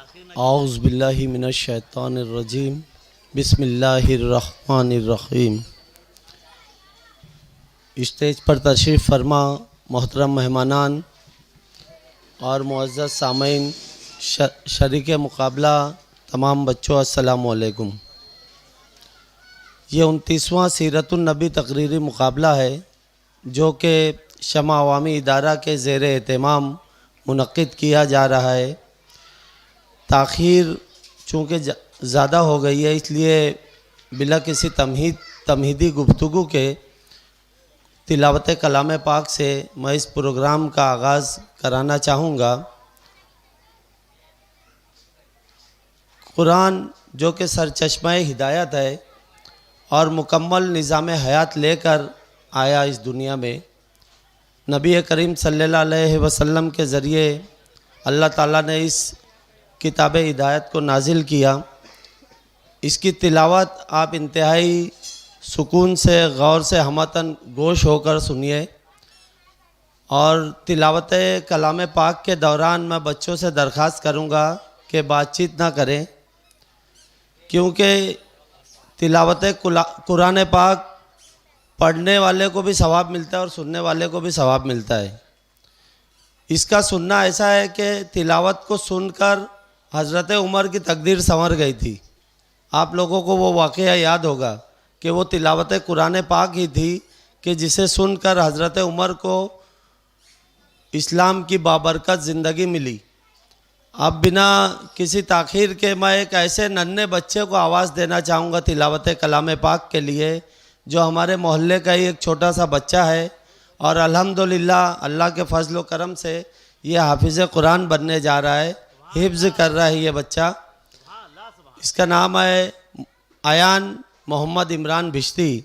औज़ु बिल्लाहि मिनश शैतानिर रजीम बिस्मिल्लाहिर रहमानिर रहीम। स्टेज पर तशरीफ़ फरमा मोहतरम मेहमानान और मुअज़्ज़ज़ सामीन, शरीक मुकाबला तमाम बच्चों, अस्सलामु अलैकुम। ये 29वां सीरतुन नबी तकरीरी मुकाबला है जो कि शमा अवामी इदारा के ज़ेर एहतमाम मुनक़्क़िद किया जा रहा है। ताख़ीर चूँकि ज़्यादा हो गई है, इसलिए बिला किसी तमहीदी गुफ्तगू के तिलावत कलाम पाक से मैं इस प्रोग्राम का आगाज़ कराना चाहूँगा। कुरान जो कि सरचश्मा हिदायत है और मुकम्मल निज़ाम हयात लेकर आया इस दुनिया में, नबी करीम सल्लल्लाहु अलैहि वसल्लम के ज़रिए अल्लाह ताला ने इस किताब हिदायत को नाजिल किया। इसकी तिलावत आप इंतहाई सुकून से, गौर से, हमतन गोश होकर सुनिए। और तिलावत कलाम पाक के दौरान मैं बच्चों से दरख्वास्त करूँगा कि बातचीत ना करें, क्योंकि तिलावत कुरान पाक पढ़ने वाले को भी सवाब मिलता है और सुनने वाले को भी सवाब मिलता है। इसका सुनना ऐसा है कि तिलावत को सुनकर हज़रत उमर की तकदीर संवर गई थी। आप लोगों को वो वाक़या याद होगा कि वो तिलावत कुरान पाक ही थी कि जिसे सुनकर हज़रत उमर को इस्लाम की बाबरकत ज़िंदगी मिली। अब बिना किसी ताख़ीर के मैं एक ऐसे नन्हे बच्चे को आवाज़ देना चाहूँगा तिलावत कलाम पाक के लिए, जो हमारे मोहल्ले का ही एक छोटा सा बच्चा है और अल्हम्दुलिल्लाह अल्लाह के फजल व करम से ये हाफिज़ कुरान बनने जा रहा है, हिफ्ज़ कर रहा है ये बच्चा। इसका नाम है आयान मोहम्मद इमरान भिश्ती।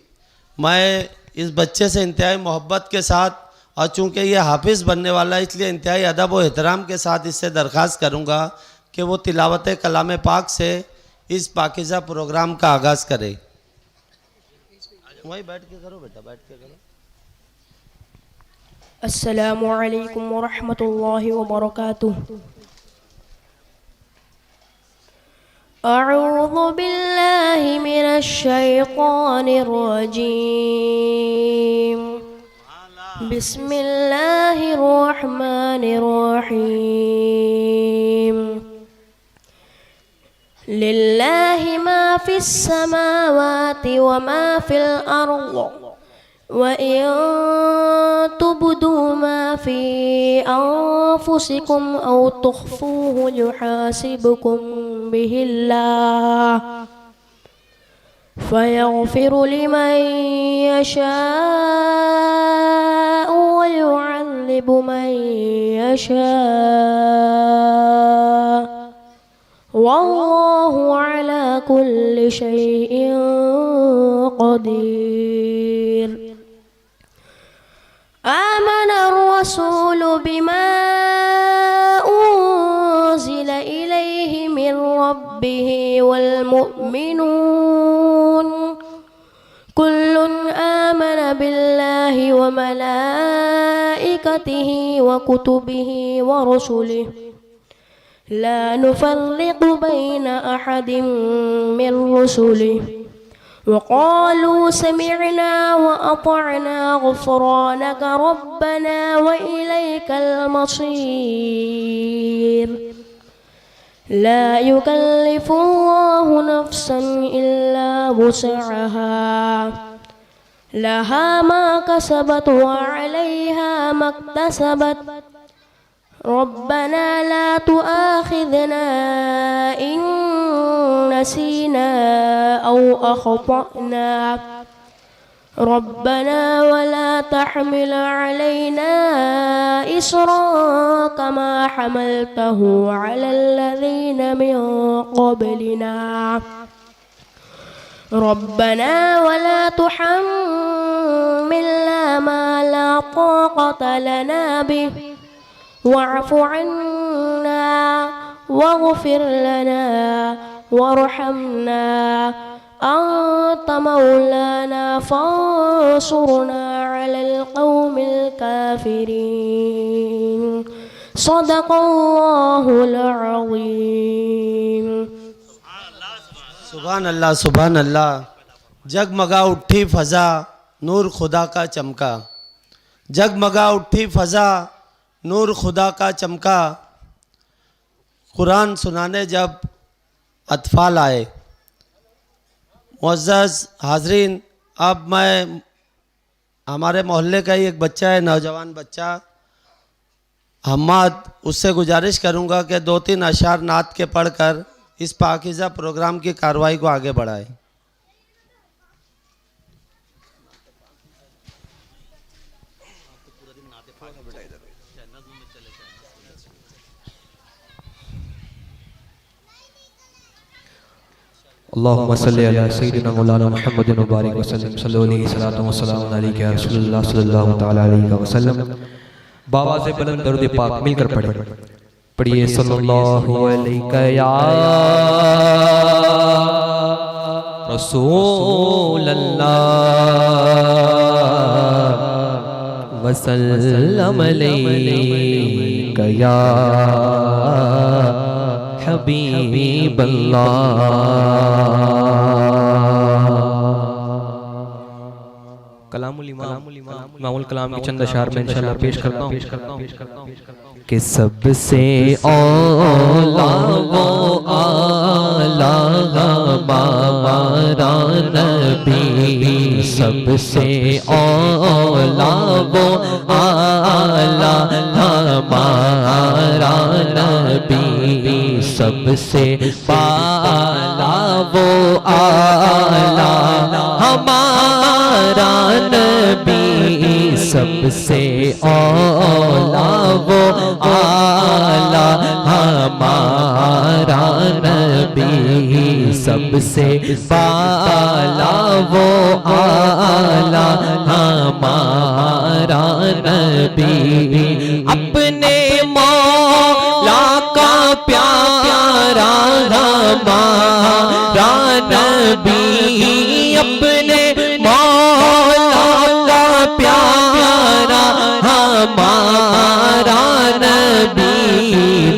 मैं इस बच्चे से इंतहाई मोहब्बत के साथ, और चूँकि ये हाफिज़ बनने वाला है, इसलिए इंतहाई अदब व एहतराम के साथ इससे दरख्वास्त करूँगा कि वो तिलावत कलाम पाक से इस पाकीज़ा प्रोग्राम का आगाज़ करे। वहीं बैठ के करो बेटा, बैठ के करो। अस्सलामु अलैकुम व रहमतुल्लाहि व बरकातुहू। अऊज़ु बिल्लाहि मिनश शैतानिर रजीम। बिस्मिल्लाहिर रहमानिर रहीम। लिल्लाहि मा फिस समावाति व मा फिल अर्द व इन तुब्दू मा फी अनफुसिकुम औ तुख्फूहु युहासिबकुम बिहिल्लाह फयग़फ़िरु लिमन यशाअ व युअज़्ज़िबु मन यशाअ वल्लाहु अला कुल्लि शैइन क़दीर। आमन-र-रसूल बिमा उन्ज़िल इलैहि मिन रब्बिहि वल मुअ्मिनून कुल्लुन आमन बिल्लाहि व मलाइकतिहि व कुतुबिहि व रुसुलिहि ला नुफ़र्रिक़ु बैन अहदिम मिन रुसुलिहि वक़ालू समिअना व अतअना ग़ुफ़रानक रब्बना व इलैकल मसीर। ला युकल्लिफ़ुल्लाहु नफ़्सन इल्ला वुसअहा लहा मा कसबत व अलैहा मक्तसबत रब्बना ला तुआखिज़ना इन नसीना औ अख़्तअना रब्बना वला तहमिल अलैना इसरा कमा हमलतहु अलल्लज़ीना मिन क़ब्लिना रब्बना वला तुहम्मिलना मा ला ताक़त लना बिहि वअफ़ु अन्ना वग़फ़िर लना वरहमना अंत मौलाना फंसुरना अलल क़ौमिल काफ़िरीन। सदक़ल्लाहुल अज़ीम। सुभान अल्लाह सुभान अल्लाह। जगमगा उठी फ़ज़ा नूर खुदा का चमका, जगमगा उठी फ़ज़ा नूर खुदा का चमका। कुरान सुनाने जब अतफ़ाल आए। मुअज़्ज़ज़ हाज़रीन, अब मैं हमारे मोहल्ले का ही एक बच्चा है, नौजवान बच्चा हम्माद, उससे गुजारिश करूंगा कि 2-3 अशार नात के पढ़कर इस पाकीज़ा प्रोग्राम की कार्रवाई को आगे बढ़ाए। अल्लाहुम्मा सल्लि अला सय्यिदिना मौलाना मुहम्मदिन व बारिक वसल्लम सल्लल्लाहु अलैहि सल्लल्लाहु तआला अलैहि वसल्लम। बाबा से बुलंद दरूद पाक मिलकर पढ़िए सल्लल्लाहु अलैहि या रसूल अल्लाह वसल्लम अलैहि या हबीब कलामुल इमामुल कलाम के चंद अशार में इंशाअल्लाह पेश करता हूँ कि सबसे औला वो आला हमारा नबी, सबसे औला वो आला हमारा नबी, सबसे पाला वो आला हमारा नबी, सबसे औला वो आला हमारा नबी, सबसे पाला वो आला हमारा नबी। अपने मौला का प्यारा हमारा नबी, अपने मौला का प्यारा हमारा नबी,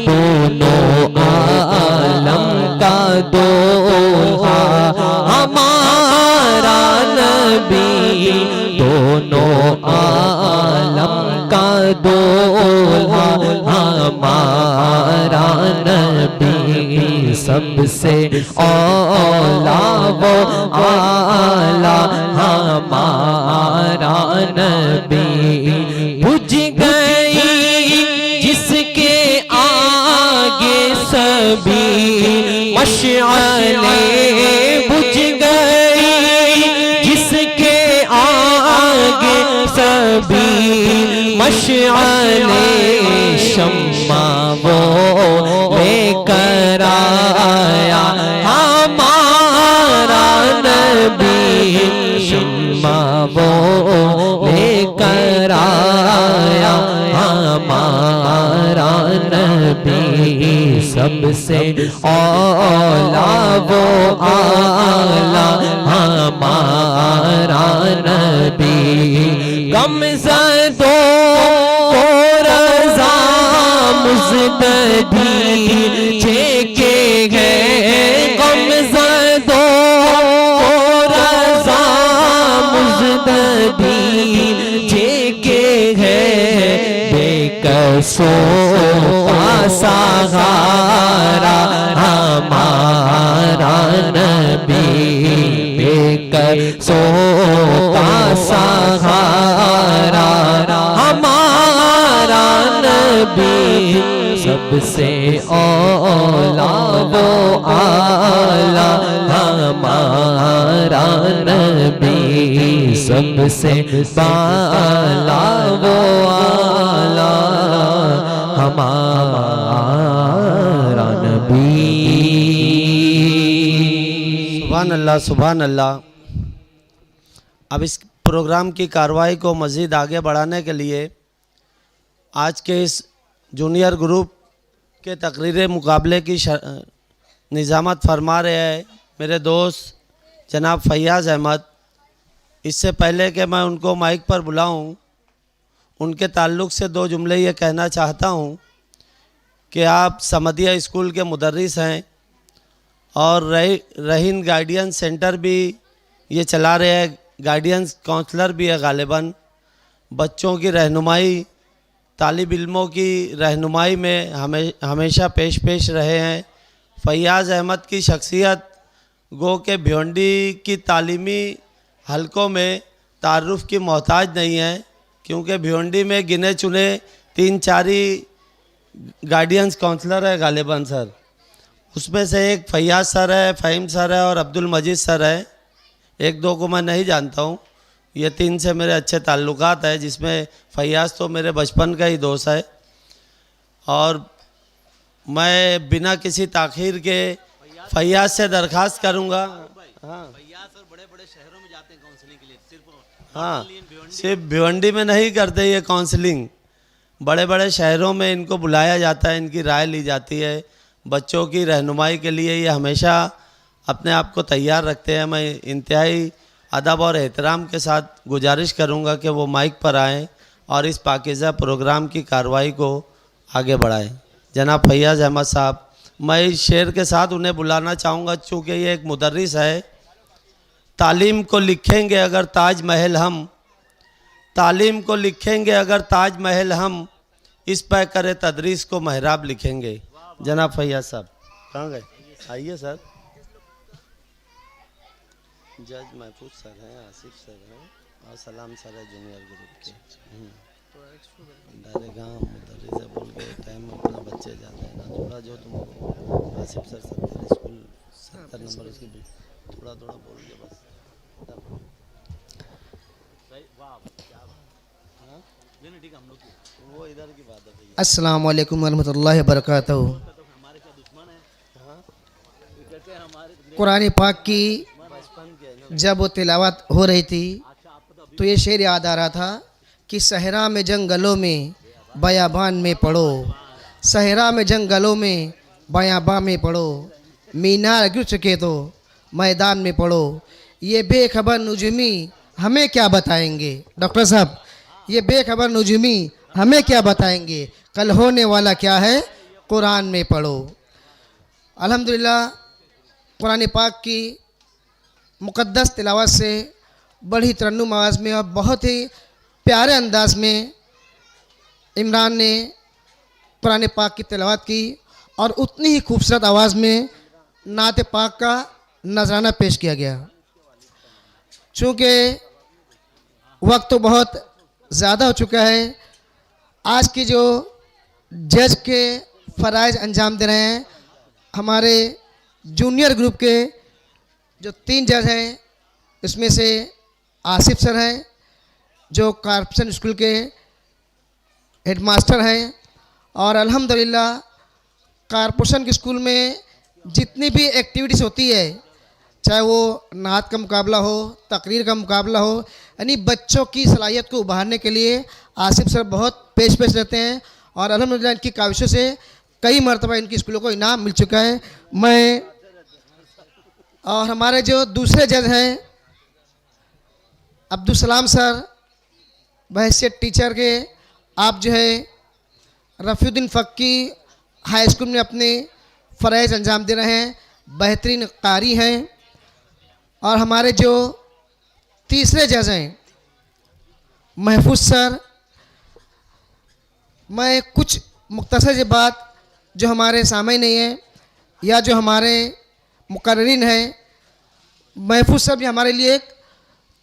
दोनों आलम का दोहा हमारा नबी, दोनों आलम का दोहा हमारा नबी, सबसे औला वो आला हमारा नबी। बुझ गई जिसके आगे सभी मशअले, बुझ गई जिसके आगे सभी मशअले, शम्मा वो लेकर आया हमारा नबी, शम्मा वो लेकर आया हमारा नबी, सबसे औला वो आला हमारा नबी। गमज़दों को रज़ा मुज़ददी छेके गए, गमज़दों को रज़ा मुज़ददी छेके गए, बेकसों का सहारा हमारा नबी, बेकसों का सहारा हमारा नबी, सबसे औला वो आला हमारा नबी, सबसे पाला वो आला हमारा नबी। सुभान अल्लाह सुभान अल्लाह। अब इस प्रोग्राम की कार्रवाई को मज़ीद आगे बढ़ाने के लिए आज के इस जूनियर ग्रुप के तकरीर मुकाबले की निज़ामत फरमा रहे हैं मेरे दोस्त जनाब फैयाज़ अहमद। इससे पहले कि मैं उनको माइक पर बुलाऊं, उनके ताल्लुक़ से 2 जुमले ये कहना चाहता हूं कि आप समदिया स्कूल के मुदर्रिस हैं और रहीन गाइडेंस सेंटर भी ये चला रहे हैं, गाइडेंस काउंसलर भी है गालिबन। बच्चों की रहनुमाई, तालिब इल्मों की रहनुमाई में हमेशा पेश रहे हैं। फैयाज़ अहमद की शख्सियत गो के भिवंडी की तालीमी हलकों में तारुफ की मोहताज नहीं है, क्योंकि भिवंडी में गिने चुने 3-4 ही गाइडेंस काउंसलर है गालिबन सर। उसमें से एक फैयाज सर है, फ़हीम सर है और अब्दुल मजीद सर है। एक दो को मैं नहीं जानता हूँ, ये 3 से मेरे अच्छे ताल्लुकात है, जिसमें फैयाज तो मेरे बचपन का ही दोस्त है। और मैं बिना किसी ताख़ीर के फैयाज से दरख्वास्त करूँगा। हाँ फैयाज और बड़े-बड़े शहरों में जाते हैं काउंसलिंग के लिए, हाँ, सिर्फ भिवंडी में नहीं करते ये काउंसलिंग, बड़े बड़े शहरों में इनको बुलाया जाता है, इनकी राय ली जाती है। बच्चों की रहनुमाई के लिए ये हमेशा अपने आप को तैयार रखते हैं। मैं इंतहाई अदब और एहतराम के साथ गुजारिश करूंगा कि वो माइक पर आएँ और इस पाकीज़ा प्रोग्राम की कार्रवाई को आगे बढ़ाएं। जनाब फैयाज़ अहमद साहब, मैं इस शेर के साथ उन्हें बुलाना चाहूँगा, चूँकि ये एक मुदर्रिस है। तालीम को लिखेंगे अगर ताज महल हम, तालीम को लिखेंगे अगर ताज महल हम, इस पे करे तदरीस को महराब लिखेंगे। जनाब फैयाज साहब कहाँ गए? आइए सर। जज महफूज सर हैं, आसिफ सर हैं और सलाम सर है जूनियर ग्रुप के। डायरेक्ट गाँव मुदर्रिस है बोल के टाइम में अपना बच्चे जाते हैं ना, थोड़ा जो तुमको आसिफ सर 70 स्कूल 70 नंबर उसकी थोड़ा बोल के बस। वो इधर की बात है भैया। अस्सलाम वालेकुम वरहमतुल्लाहि वबरकातुहू। कुरान पाक की जब वो तिलावत हो रही थी तो ये शेर याद आ रहा था कि सहरा में जंगलों में बयाबान में पढ़ो, सहरा में जंगलों में बयाबान में पढ़ो, मीनार गिर चुके तो मैदान में पढ़ो, ये बेखबर नुजमी हमें क्या बताएंगे। डॉक्टर साहब, ये बेखबर नुजमी हमें क्या बताएंगे, कल होने वाला क्या है कुरान में पढ़ो। अल्हम्दुलिल्लाह कुरान पाक की मुक़द्दस तिलावत से बड़ी तरन्नुम आवाज़ में और बहुत ही प्यारे अंदाज में इमरान ने कुरान पाक की तिलावत की और उतनी ही खूबसूरत आवाज़ में नात पाक का नजराना पेश किया गया। चूँकि वक्त तो बहुत ज़्यादा हो चुका है, आज की जो जज के फ़राइज़ अंजाम दे रहे हैं, हमारे जूनियर ग्रुप के जो 3 जज हैं, इसमें से आसिफ सर हैं जो कॉर्पोरेशन स्कूल के हेडमास्टर हैं, और अल्हम्दुलिल्लाह कॉर्पोरेशन के स्कूल में जितनी भी एक्टिविटीज़ होती है, चाहे वो नात का मुकाबला हो, तकरीर का मुकाबला हो, यानी बच्चों की सलाहियत को उभारने के लिए आसिफ सर बहुत पेश रहते हैं और अल्हम्दुलिल्लाह इनकी काविशों से कई मरतबा इनकी स्कूलों को इनाम मिल चुका है। मैं और हमारे जो दूसरे जज हैं अब्दुल सलाम सर, बहैसियत टीचर के आप जो है रफ़ीउद्दीन फ़क्की हाई स्कूल में अपने फ़राइज़ अंजाम दे रहे हैं, बेहतरीन कारी हैं। और हमारे जो तीसरे जज हैं महफूज सर, मैं कुछ मुख्तसर से बात जो हमारे सामने नहीं है या जो हमारे मुकर्रिरीन हैं, महफूज सर भी हमारे लिए एक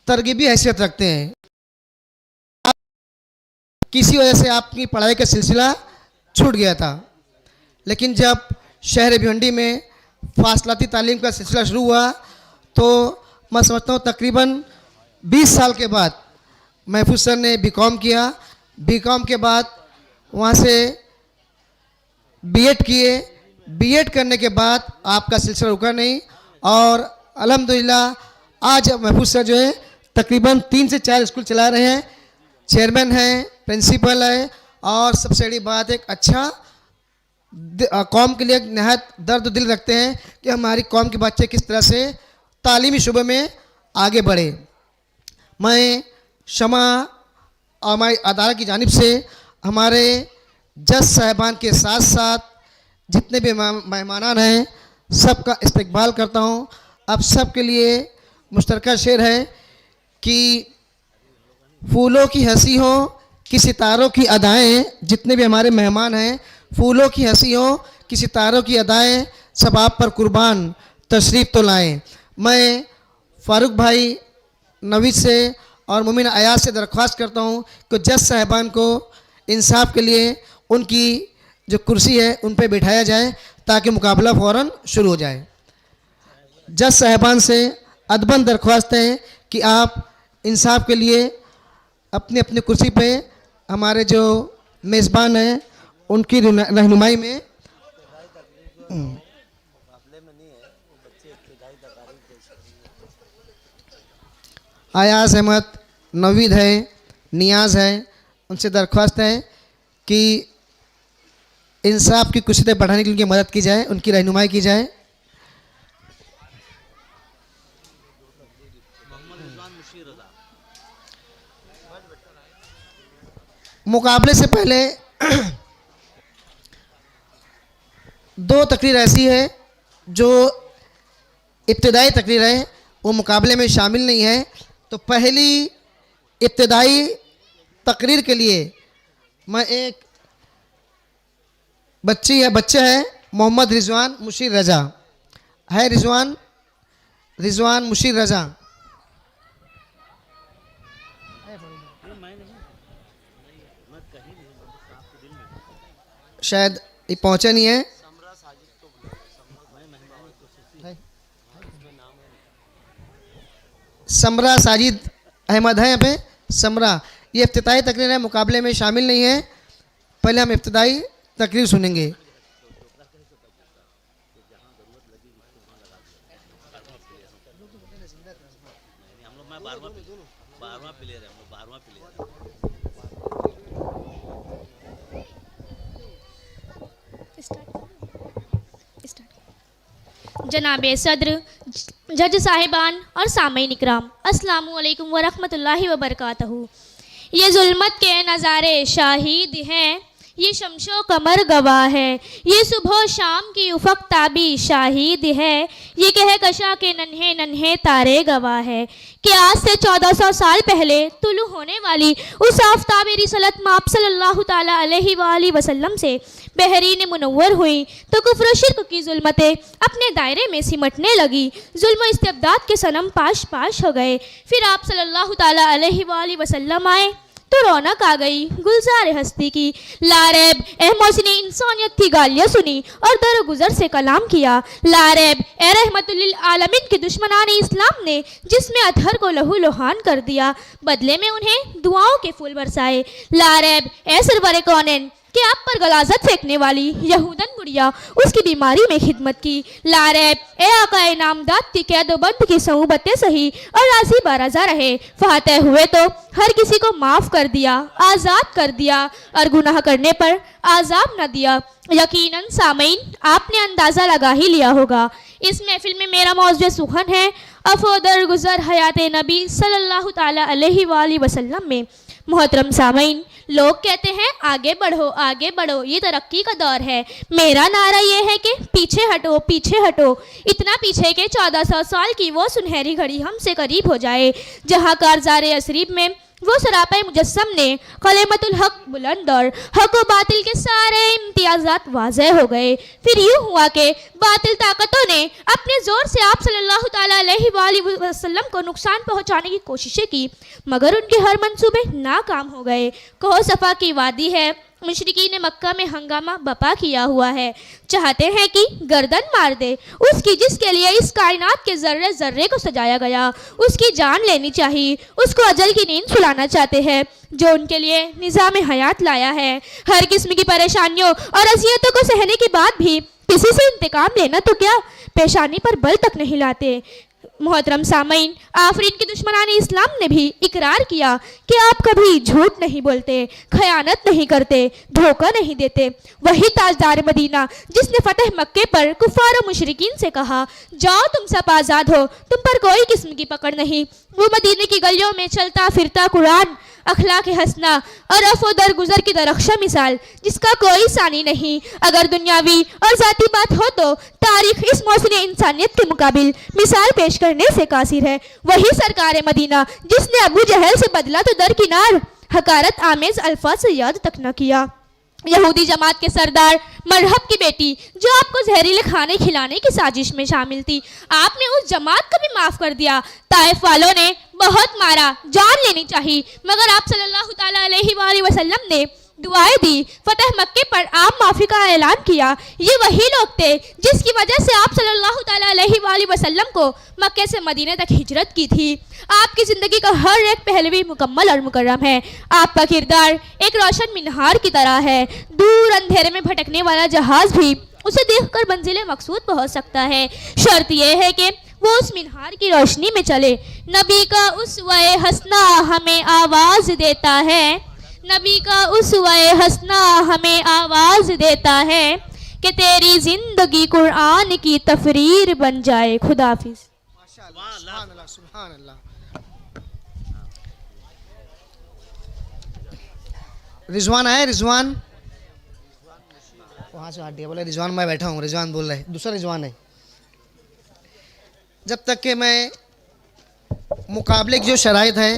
तरगीबी हैसियत रखते हैं। किसी वजह से आपकी पढ़ाई का सिलसिला छूट गया था, लेकिन जब शहर भिवंडी में फासलाती तालीम का सिलसिला शुरू हुआ तो मैं समझता हूँ तकरीबन 20 साल के बाद महफूज सर ने बीकॉम किया। बीकॉम के बाद वहाँ से बीएड किए। बीएड करने के बाद आपका सिलसिला रुका नहीं और अल्हम्दुलिल्लाह आज महफूज सर जो है तकरीबन 3 से 4 स्कूल चला रहे हैं, चेयरमैन हैं, प्रिंसिपल है, और सबसे बड़ी बात एक अच्छा कौम के लिए नहायत दर्द दिल रखते हैं कि हमारी कौम के बच्चे किस तरह से तालीमी शुबे में आगे बढ़े। मैं शमा और हमारी अदालत की जानिब से हमारे जज साहिबान के साथ साथ जितने भी मेहमान हैं सबका इस्तकबाल करता हूँ। अब सबके लिए मुश्तरका शेर है कि फूलों की हंसी हो कि सितारों की अदाएं, जितने भी हमारे मेहमान हैं, फूलों की हंसी हो कि सितारों की अदाएं, सब आप पर कुर्बान तशरीफ़ तो लाएं। मैं फ़ारूक भाई नवीद से और मुमिन अयाज से दरख्वास्त करता हूँ कि जज साहिबान को इंसाफ के लिए उनकी जो कुर्सी है उन पर बिठाया जाए ताकि मुकाबला फ़ौरन शुरू हो जाए। जज साहिबान से अदबन दरख्वास्त है कि आप इंसाफ के लिए अपनी अपनी कुर्सी पे हमारे जो मेज़बान हैं उनकी रहनुमाई में अयाज अहमद, नवीद है, नियाज़ है, उनसे दरख्वास्त है कि इंसाफ की कुर्सी बढ़ाने के लिए उनकी मदद की जाए, उनकी रहनुमाई की जाए। मुकाबले से पहले दो तकरीर ऐसी है जो इब्तिदाई तकरीर है, वो मुकाबले में शामिल नहीं है। तो पहली इब्तिदाई तकरीर के लिए मैं एक बच्ची है, बच्चा है मोहम्मद रिजवान मुशीर रज़ा है। रिजवान मुशीर रज़ा शायद ये पहुंचा नहीं है। समरा साजिद अहमद है यहाँ पे। समरा, ये इफ्तिताई तकरीर है, मुकाबले में शामिल नहीं है। पहले हम इफ्तिताई तकरीर सुनेंगे। जनाबे सदर, जज साहिबान और सामईन इकराम, अस्सलामु अलैकुम व रहमतुल्लाहि व बरकातहू। ये जुल्मत के नज़ारे शाहिद हैं, ये शमशो कमर गवाह है, ये सुबह शाम की उफ़क़ ताबी शाहिद है, ये कहकशा के नन्हे नन्हे तारे गवाह है कि आज से 1400 साल पहले तुलू होने वाली उस आफ़ताब रिसलत माप सल्लल्लाहु ताला अलैहि वाली वसल्लम से बहरीन मुनव्वर हुई तो कुफ्र और शिर्क की जुल्मतें अपने दायरे में सिमटने लगी। जुल्म इस्तिबदाद के सनम पाश पाश हो गए। फिर आप सल्लल्लाहु ताला अलैहि वाली वसल्लम आए तो रौनक आ गई गुलजार हस्ती की। लारैब अहमद ने इंसानियत की गालियाँ सुनी और दर गुजर से कलाम किया। लारैब ए रहमतुल लिल आलमीन के दुश्मनान इस्लाम ने जिसमें अतहर को लहू लुहान कर दिया, बदले में उन्हें दुआओं के फूल बरसाए। लारैब ए सरवर कौनैन कि आप पर गलाजत फेंकने वाली यहूदन बुढ़िया उसकी बीमारी में खिदमत की। लारैब ए आकाए नामदाद की कैदोबंद की सऊबतें सही और राजी बाराजा रहे, फातह हुए तो हर किसी को माफ़ कर दिया, आज़ाद कर दिया और गुनाह करने पर आज़ाब न दिया। यकीनन सामईन आपने अंदाज़ा लगा ही लिया होगा इस महफिल में मेरा मौजूद सुखन है अफोदर गुजर हयात नबी सल्लल्लाहु ताला अलैहि वाली वसल्लम में। मोहतरम सामईन, लोग कहते हैं आगे बढ़ो, ये तरक्की का दौर है। मेरा नारा ये है कि पीछे हटो, पीछे हटो। इतना पीछे के 1400 साल की वो सुनहरी घड़ी हमसे करीब हो जाए जहाँ कारज़ार असरीब में वो सरापे मुजस्सम ने कलेमतुल हक बुलंद और हक व बातिल के सारे इम्तियाज़ात वाज़ेह हो गए। फिर यूँ हुआ कि बातिल ताकतों ने अपने ज़ोर से आप सल्लल्लाहु ताला अलैहि वसल्लम को नुकसान पहुँचाने की कोशिशें की, मगर उनके हर मंसूबे नाकाम हो गए। कहो सफ़ा की वादी है, मुशरिकीन मक्का में हंगामा बपा किया हुआ है, चाहते हैं कि गर्दन मार दे उसकी जिसके लिए इस कायनात के ज़र्रे ज़र्रे को सजाया गया। उसकी जान लेनी चाहिए, उसको अजल की नींद सुलाना चाहते हैं जो उनके लिए निज़ाम हयात लाया है। हर किस्म की परेशानियों और अज़ियतों को सहने के बाद भी किसी से इंतकाम लेना तो क्या, पेशानी पर बल तक नहीं लाते। मोहतरम सामईन, आफरीन के दुश्मनान इस्लाम ने भी इकरार किया कि आप कभी झूठ नहीं बोलते, खयानत नहीं करते, धोखा नहीं देते। वही ताजदार मदीना जिसने फतेह मक्के पर कुफार और मुशरिकीन से कहा जाओ तुम सब आज़ाद हो, तुम पर कोई किस्म की पकड़ नहीं। वो मदीने की गलियों में चलता फिरता कुरान अखलाक हसना और अफ़ो दरगुजर की दरख्शा मिसाल जिसका कोई सानी नहीं। अगर दुनियावी और ज़ाती बात हो तो तारीख इस मौसम इंसानियत के मुकाबिल मिसाल पेश करने से कासिर है। वही सरकार मदीना जिसने अबू जहल से बदला तो दरकिनार, हकारत आमेज अल्फाज से याद तक न किया। यहूदी जमात के सरदार मरहब की बेटी जो आपको जहरीले खाने खिलाने की साजिश में शामिल थी, आपने उस जमात को भी माफ़ कर दिया। ताइफ वालों ने बहुत मारा, जान लेनी चाहिए, मगर आप सल्लल्लाहु ताला अलैहि वसल्लम ने दुआएं दी, फतह मक्के पर आप माफ़ी का ऐलान किया। ये वही लोग थे जिसकी वजह से आप सल्लल्लाहु ताला अलैहि वसल्लम को मक्के से मदीने तक हिजरत की थी। आपकी ज़िंदगी का हर एक पहलू भी मुकम्मल और मुकर्रम है। आपका किरदार एक रोशन मीनार की तरह है। दूर अंधेरे में भटकने वाला जहाज़ भी उसे देखकर मंजिल मकसूद पहुंच सकता है। शर्त यह है कि वो उस मीनार की रोशनी में चले। नबी का उसवाए हसना हमें आवाज़ देता है, नबी का उसवाए हसना हमें आवाज़ देता है कि तेरी ज़िंदगी कुरान की तफरीर बन जाए। खुदा हाफिज़। सुभान अल्लाह, सुभान अल्लाह। रिजवान आए, रिजवान वहाँ से हट गया, बोले रिजवान मैं बैठा हूँ। रिजवान बोल रहे, दूसरा रिजवान है। जब तक कि मैं मुकाबले की जो शराइत है,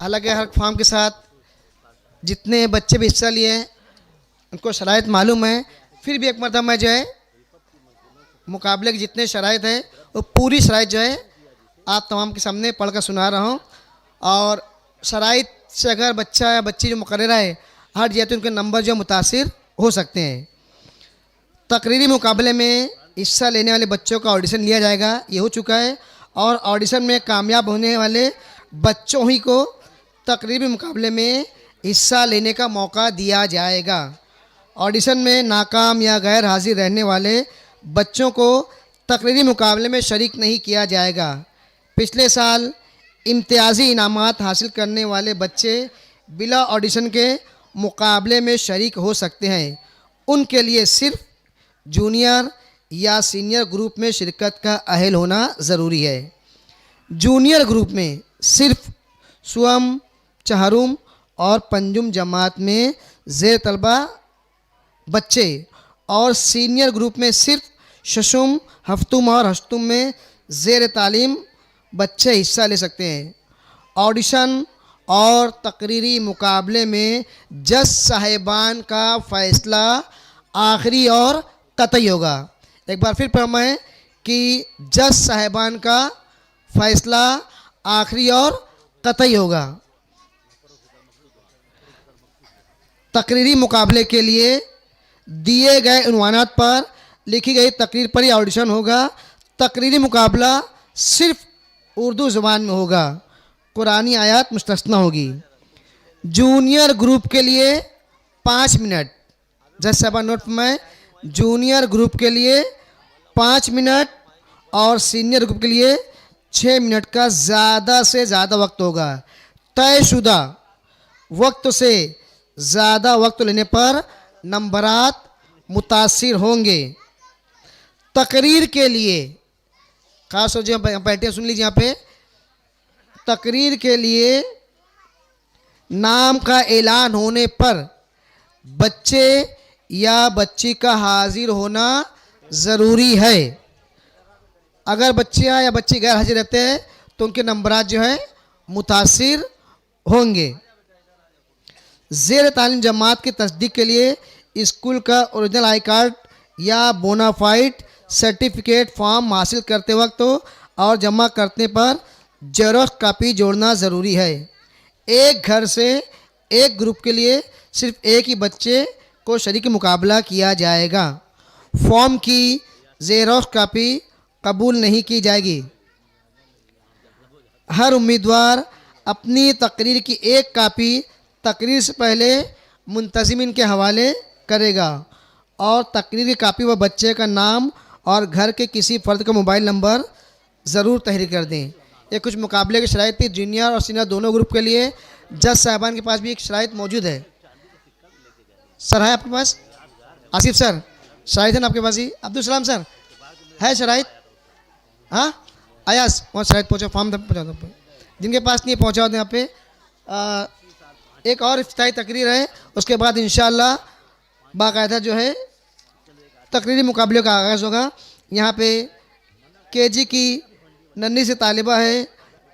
हालांकि हर फार्म के साथ जितने बच्चे भी हिस्सा लिए हैं उनको शराइत मालूम है, फिर भी एक मरतबा मैं जो है मुकाबले की जितने शराइत है वो पूरी शराइत जो है आप तमाम के सामने पढ़ कर सुना रहा हूँ। और शराइत से अगर बच्चा या बच्ची जो मुकर्ररा है हट जाए तो उनके नंबर जो मुतासिर हो सकते हैं। तकरीरी मुकाबले में हिस्सा लेने वाले बच्चों का ऑडिशन लिया जाएगा, ये हो चुका है। और ऑडिशन में कामयाब होने वाले बच्चों ही को तकरीरी मुकाबले में हिस्सा लेने का मौका दिया जाएगा। ऑडिशन में नाकाम या गैर हाजिर रहने वाले बच्चों को तकरीरी मुकाबले में शरीक नहीं किया जाएगा। पिछले साल इम्तियाजी इनामात हासिल करने वाले बच्चे बिला ऑडिशन के मुकाबले में शरीक हो सकते हैं। उनके लिए सिर्फ जूनियर या सीनियर ग्रुप में शिरकत का अहल होना ज़रूरी है। जूनियर ग्रुप में सिर्फ सुअम, चहरुम और पंजुम जमात में ज़ेर तलबा बच्चे और सीनियर ग्रुप में सिर्फ शशुम, हफ्तुम और हश्तुम में ज़ेर तालीम बच्चे हिस्सा ले सकते हैं। ऑडिशन और तकरीरी मुकाबले में जज साहिबान का फ़ैसला आखिरी और कतई होगा। एक बार फिर फरमाएं कि जज साहिबान का फ़ैसला आखिरी और कतई होगा। तकरीरी मुकाबले के लिए दिए गए उन्वानात पर लिखी गई तकरीर पर ही ऑडिशन होगा। तकरीरी मुकाबला सिर्फ उर्दू ज़ुबान में होगा, कुरानी आयत मुस्तस्ना होगी। जूनियर ग्रुप के लिए 5 मिनट, जज साहबा नोट में, जूनियर ग्रुप के लिए 5 मिनट और सीनियर ग्रुप के लिए 6 मिनट का ज़्यादा से ज़्यादा वक्त होगा। तयशुदा वक्त से ज़्यादा वक्त लेने पर नंबरात मुतासिर होंगे। तकरीर के लिए खास तौर से बैठे सुन लीजिए, यहाँ पे तकरीर के लिए नाम का ऐलान होने पर बच्चे या बच्ची का हाजिर होना ज़रूरी है। अगर बच्चियाँ या बच्चे गैर हाजिर रहते हैं तो उनके नंबरात जो है मुतासिर होंगे। ज़ेर तालीम जमात की तस्दीक के लिए स्कूल का ओरिजिनल आई कार्ड या बोनाफाइड सर्टिफिकेट फॉर्म हासिल करते वक्त और जमा करने पर जेरोक्स कापी जोड़ना ज़रूरी है। एक घर से एक ग्रुप के लिए सिर्फ एक ही बच्चे को शरीक मुकाबला किया जाएगा। फॉर्म की जेरोक्स कापी कबूल नहीं की जाएगी। हर उम्मीदवार अपनी तकरीर की एक कापी तकरीर से पहले मुंतज़िमिन के हवाले करेगा और तकरीर की कापी व बच्चे का नाम और घर के किसी फ़र्द का मोबाइल नंबर ज़रूर तहरीर कर दें। ये कुछ मुकाबले की शराइत थी। जूनियर और सीनियर दोनों ग्रुप के लिए जज साहबान के पास भी एक शराइत मौजूद है। सर है आपके पास? आसिफ सर शराइत है ना आपके पास? ही अब्दुल सलाम सर है शराइत? हाँ अयास वहाँ शराइत पहुँचा, फॉर्म पहुँचा दो। जिनके पास नहीं पहुँचा होते यहाँ पे एक और इफ्तिताई तकरीर है, उसके बाद इंशाअल्लाह बाकायदा जो है तकरीरी मुकाबले का आगाज़ होगा। यहाँ पे केजी की नन्ही से तालिबा है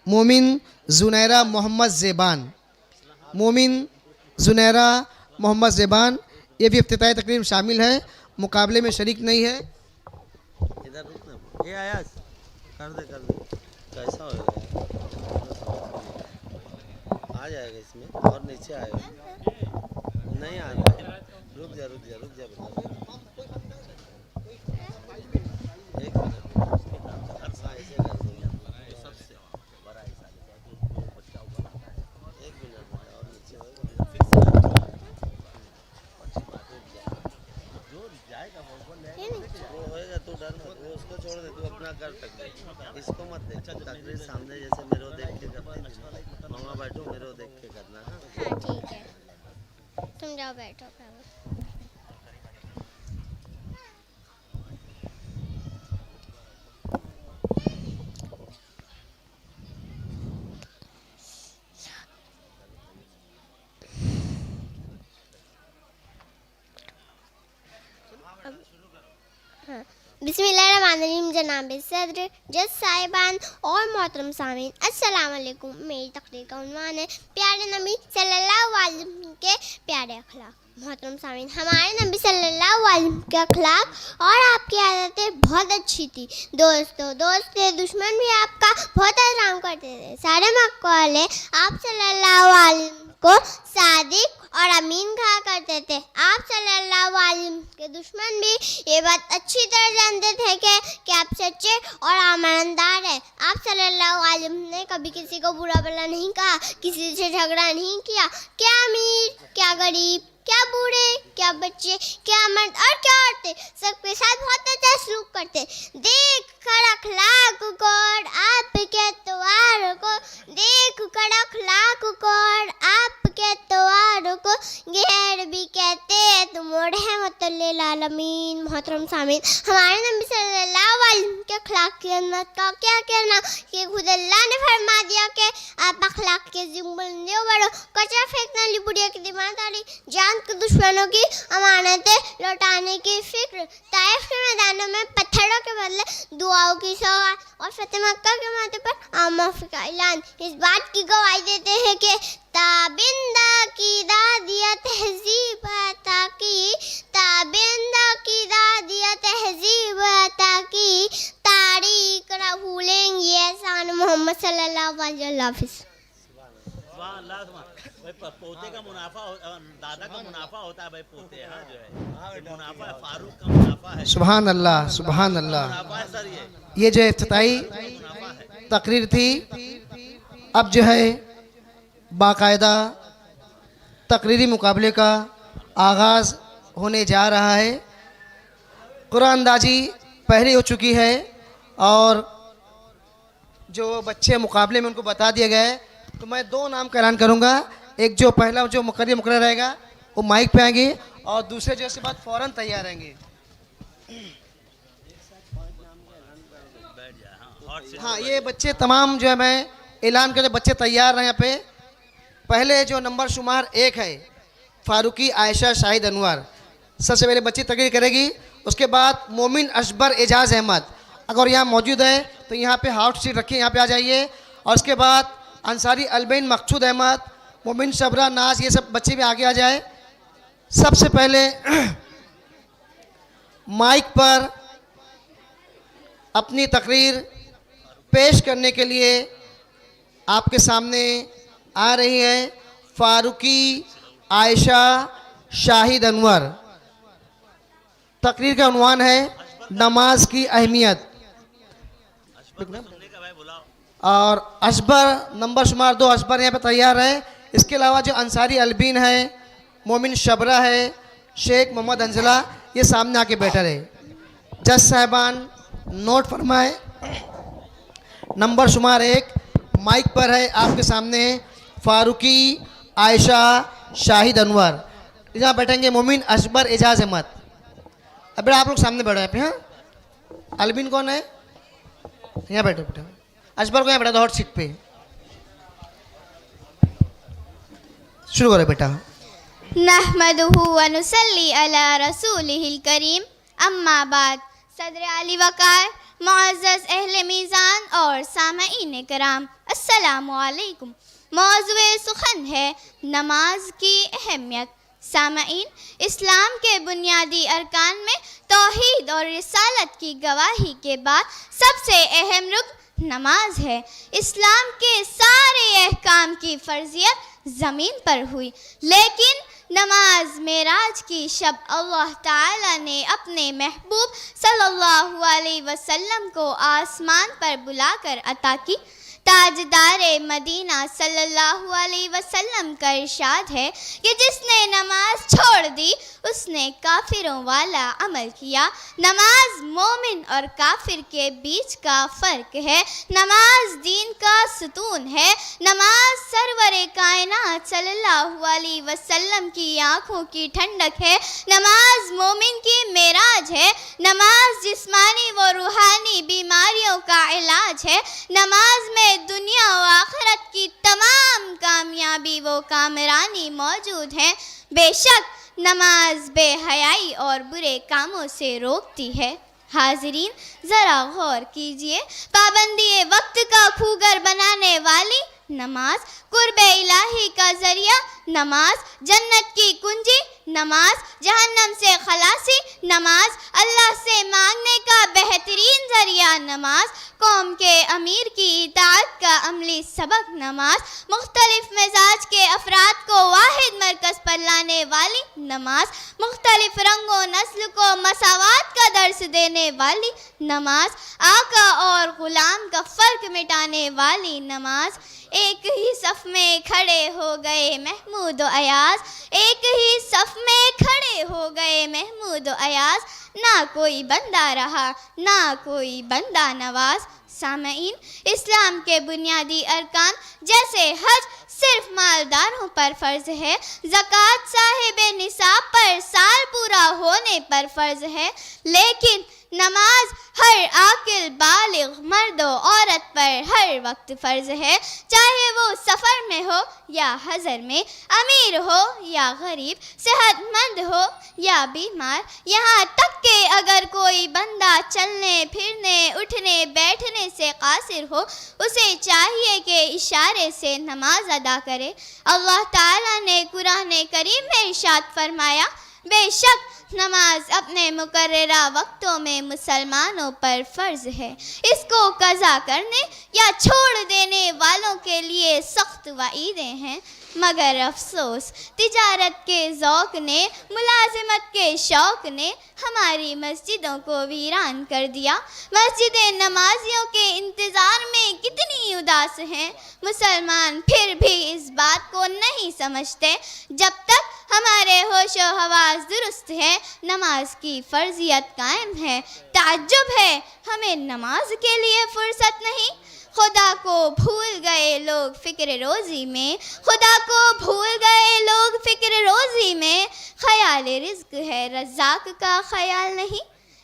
मोमिन जुनैरा मोहम्मद ज़ेबान, मोमिन जुनैरा मोहम्मद ज़ेबान, ये भी इफ्तिताई तकरीर में शामिल है, मुकाबले में शरीक नहीं है। इधर रुकना, ये आया कर दे कैसा होगा, आ जाएगा इसमें और नीचे आएगा, नहीं आ रहा, रुक जा बता, एक मिनट, ऐसे कर दो, सबसे बड़ा हिस्सा, एक मिनट और नीचे होगा, जो जाएगा वो होएगा, तू डर मत, वो उसको छोड़ दे, तू अपना कर तकरीर, इसको मत देख, तकरीर सामने जैसे मेरे को देख के करना, मम्मा बैठो मेरे को देख के करना। हाँ ठीक है, तुम जाओ बैठो। बिस्मिल्लाहिर्रहमानिर्रहीम। जनाब सदर, जज साहिबान और मोहतरम सामीन, अस्सलाम वालेकुम। मेरी तकरीर का उन्वान है प्यारे नबी सल्लल्लाहु अलैहि वसल्लम के प्यारे अखलाक। मोहतरम सामीन, हमारे नबी सल्लल्लाहु अलैहि वसल्लम के अखलाक और आपकी आदतें बहुत अच्छी थी। दोस्त थे, दुश्मन भी आपका बहुत एहतराम करते थे। सारे मक्का वाले आप सल्लल्लाहु अलैहि वसल्लम को सादिक और अमीन कहा करते थे। आप सल्लल्लाहु अलैहि वसल्लम के दुश्मन भी ये बात अच्छी तरह जानते थे कि आप सच्चे और ईमानदार हैं। आप सल्लल्लाहु अलैहि वसल्लम ने कभी किसी को बुरा भला नहीं कहा, किसी से झगड़ा नहीं किया। क्या अमीर, क्या गरीब, क्या बूढ़े, क्या बच्चे, क्या मर्द और क्या औरतें, सबके साथ बहुत अच्छा सलूक करते। देख कर अखलाक को और आपके त्योहार को, देख कर अखलाक को और आपके त्योहार को गैर भी कहते तुम रहमतुल लिल आलमीन। मोहतरम सामीन, हमारे नबी सल्लल्लाहु अलैहि वसल्लम के अखलाक की अहमियत का क्या कहना कि खुद अल्लाह ने फरमा दिया कि आप अखलाक के जिम्मेदार बड़ो। कचरा फेंकने वाली बुढ़िया की ईमानदारी, जान के दुश्मनों की अमानतें लौटाने की फिक्र, ताइफ के मैदानों में पत्थरों के बदले दुआओं की सौगात और फतेह मक्का के मौके पर आमाफ़ी का ऐलान इस बात की गवाही देते हैं कि ताबिंदा की दादिया तहजीब ताकि, ताबिंदा की दादिया तहजीब ताकि तारीख न भूलेंगे एहसान मोहम्मद सल्लल्लाहु अलैहि वसल्लम। भाई पोते का मुनाफा, दादा का मुनाफा होता है भाई, पोते हाँ जो है मुनाफा है, फारूक का मुनाफा है। सुभान अल्लाह, सुभान अल्लाह। मुनाफा है सर, ये जो इफ्तिताई तकरीर थी, अब जो है बाकायदा तकरीरी मुकाबले का आगाज़ होने जा रहा है। कुरानंदाजी पहले हो चुकी है और जो बच्चे मुकाबले में उनको बता दिया गया है, तो मैं दो नाम का ऐलान करूँगा। एक जो पहला जो मुकर्रर रहेगा वो माइक पे आएंगे और दूसरे जो इसके बाद फ़ौरन तैयार रहेंगे। हाँ, ये बच्चे तमाम जो है मैं ऐलान करके बच्चे तैयार रहे यहाँ पे। पहले जो नंबर शुमार 1 है फारूकी आयशा शाहिद अनवर, सबसे पहले बच्ची तकरीर करेगी। उसके बाद मोमिन असबर एजाज अहमद, अगर यहाँ मौजूद है तो यहाँ पे हाउस सीट रखिए, यहाँ पे आ जाइए। और उसके बाद अंसारी अलबैन मकसूद अहमद, मोमिन शबरा नाज, ये सब बच्चे भी आगे आ जाए। सबसे पहले माइक पर अपनी तकरीर पेश करने के लिए आपके सामने आ रही है फारूकी आयशा शाहिद अनवर। तकरीर का उन्वान है नमाज की अहमियत। और असबर नंबर शुमार 2 असबर यहाँ पे तैयार है। इसके अलावा जो अंसारी अलबीन है, मोमिन शबरा है, शेख मोहम्मद अंजला, ये सामने आके बैठा रहे। जज साहिबान नोट फरमाए, नंबर शुमार 1 माइक पर है आपके सामने फारूकी आयशा शाहिद अनवर। यहाँ बैठेंगे मोमिन असबर एजाज अहमद। अब आप लोग सामने बैठो यहाँ पे। हाँ, अलबीन कौन है? यहाँ बैठो बेटा। असबर को यहाँ बैठा दो हॉट सीट पे। शुरू करो बेटा। नहमदुहु व नुसल्ली अला रसूलिहिल करीम, अम्मा बाद। सदर आली वक़ार, मुअज़्ज़ज़ अहले मीज़ान और सामईन कराम, अस्सलामु अलैकुम। मौज़ूए सुखन है नमाज की अहमियत। सामईन, इस्लाम के बुनियादी अरकान में तौहीद और रिसालत की गवाही के बाद सबसे अहम रुकन नमाज है। इस्लाम के सारे अहकाम की फ़र्ज़ियत ज़मीन पर हुई, लेकिन नमाज मेराज की शब अल्लाह ताला ने अपने महबूब सल्लल्लाहु अलैहि वसल्लम को आसमान पर बुलाकर अता की। ताजदारे मदीना सल्लल्लाहु अलैहि वसल्लम का इरशाद है कि जिसने नमाज छोड़ दी उसने काफिरों वाला अमल किया। नमाज मोमिन और काफिर के बीच का फ़र्क है। नमाज दीन का सुतून है। नमाज सरवरे कायनात सल्लल्लाहु अलैहि वसल्लम की आँखों की ठंडक है। नमाज मोमिन की मेराज है। नमाज जिस्मानी व रूहानी बीमारियों का इलाज है। नमाज में दुनिया व आखिरत की तमाम कामयाबी व कामरानी मौजूद है। बेशक नमाज बेहयाई और बुरे कामों से रोकती है। हाज़रीन, ज़रा गौर कीजिए, पाबंदी वक्त का खूगर बनाने वाली नमाज, कुर्बे इलाही का ज़रिया नमाज, जन्नत की कुंजी नमाज, जहन्नम से खलासी नमाज, अल्लाह से मांगने का बेहतरीन ज़रिया नमाज, कौम के अमीर की इताअत का अमली सबक नमाज, मुख्तलिफ मिजाज के अफराद को वाहिद मरकज़ पर लाने वाली नमाज, मुख्तलिफ रंगों नस्ल को मसावात का दर्स देने वाली नमाज, आका और ग़ुलाम का फ़र्क मिटाने वाली नमाज। एक ही सफ़ में खड़े हो गए महमूद व अयाज, एक ही सफ़ में खड़े हो गए महमूद व अयाज, ना कोई बंदा रहा ना कोई बंदा नवाज। सामईन, इस्लाम के बुनियादी अरकान जैसे हज सिर्फ मालदारों पर फ़र्ज़ है, ज़कात साहिब निसाब पर साल पूरा होने पर फ़र्ज़ है, लेकिन नमाज हर आकिल बालिग मर्द व औरत पर हर वक्त फ़र्ज़ है, चाहे वो सफ़र में हो या हज़र में, अमीर हो या गरीब, सेहतमंद हो या बीमार, यहाँ तक कि अगर कोई बंदा चलने फिरने उठने बैठने से कासिर हो, उसे चाहिए कि इशारे से नमाज अदा करे। अल्लाह ताला ने कुरान करीम में इरशाद फरमाया, बेशक नमाज अपने मुकर्ररा वक्तों में मुसलमानों पर फ़र्ज़ है। इसको कज़ा करने या छोड़ देने वालों के लिए सख्त वईदें हैं, मगर अफसोस तिजारत के ज़ौक़ ने, मुलाजिमत के शौक़ ने हमारी मस्जिदों को वीरान कर दिया। मस्जिदें नमाजियों के इंतज़ार में कितनी उदास हैं। मुसलमान फिर भी इस बात को नहीं समझते। जब तक हमारे होश व हवास दुरुस्त है, नमाज की फ़र्ज़ियत कायम है। ताज्जुब है, हमें नमाज के लिए फ़ुर्सत नहीं। खुदा को भूल गए लोग फ़िक्र रोज़ी में, खुदा को भूल गए लोग फ़िक्र रोज़ी में, ख़याल रिज़्क़ है रज़्ज़ाक़ का ख़याल नहीं।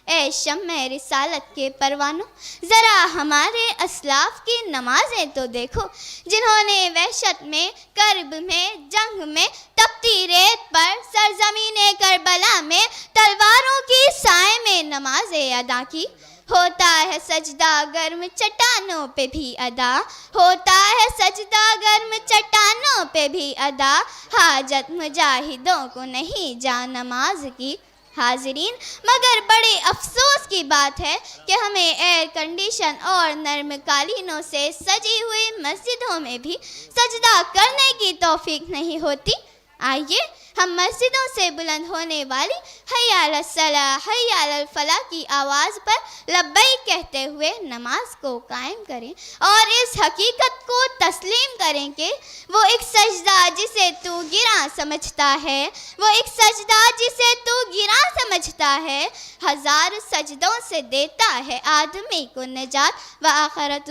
ए शम्मे रिसालत के परवानों, ज़रा हमारे असलाफ़ की नमाज़ें तो देखो, जिन्होंने वहशत में, करब में, जंग में, तपती रेत पर, सरज़मीन करबला में, तलवारों की साए में नमाज़ें अदा की। होता है सजदा गर्म चट्टानों पे भी अदा, होता है सजदा गर्म चट्टानों पे भी अदा, हाजत मुजाहिदों को नहीं जा नमाज की। हाज़रीन, मगर बड़े अफसोस की बात है कि हमें एयर कंडीशन और नर्म कालीनों से सजी हुई मस्जिदों में भी सजदा करने की तौफीक नहीं होती। आइए हम मस्जिदों से बुलंद होने वाली हय्या अलस सलाह हय्या अलल फलाह की आवाज़ पर लब्बैक कहते हुए नमाज को कायम करें और इस हकीकत को तस्लीम करें कि वो एक सजदा जिसे तू गिरा समझता है, वो एक सजदा जिसे तू गिरा समझता है, हज़ार सजदों से देता है आदमी को नजात व आखिरत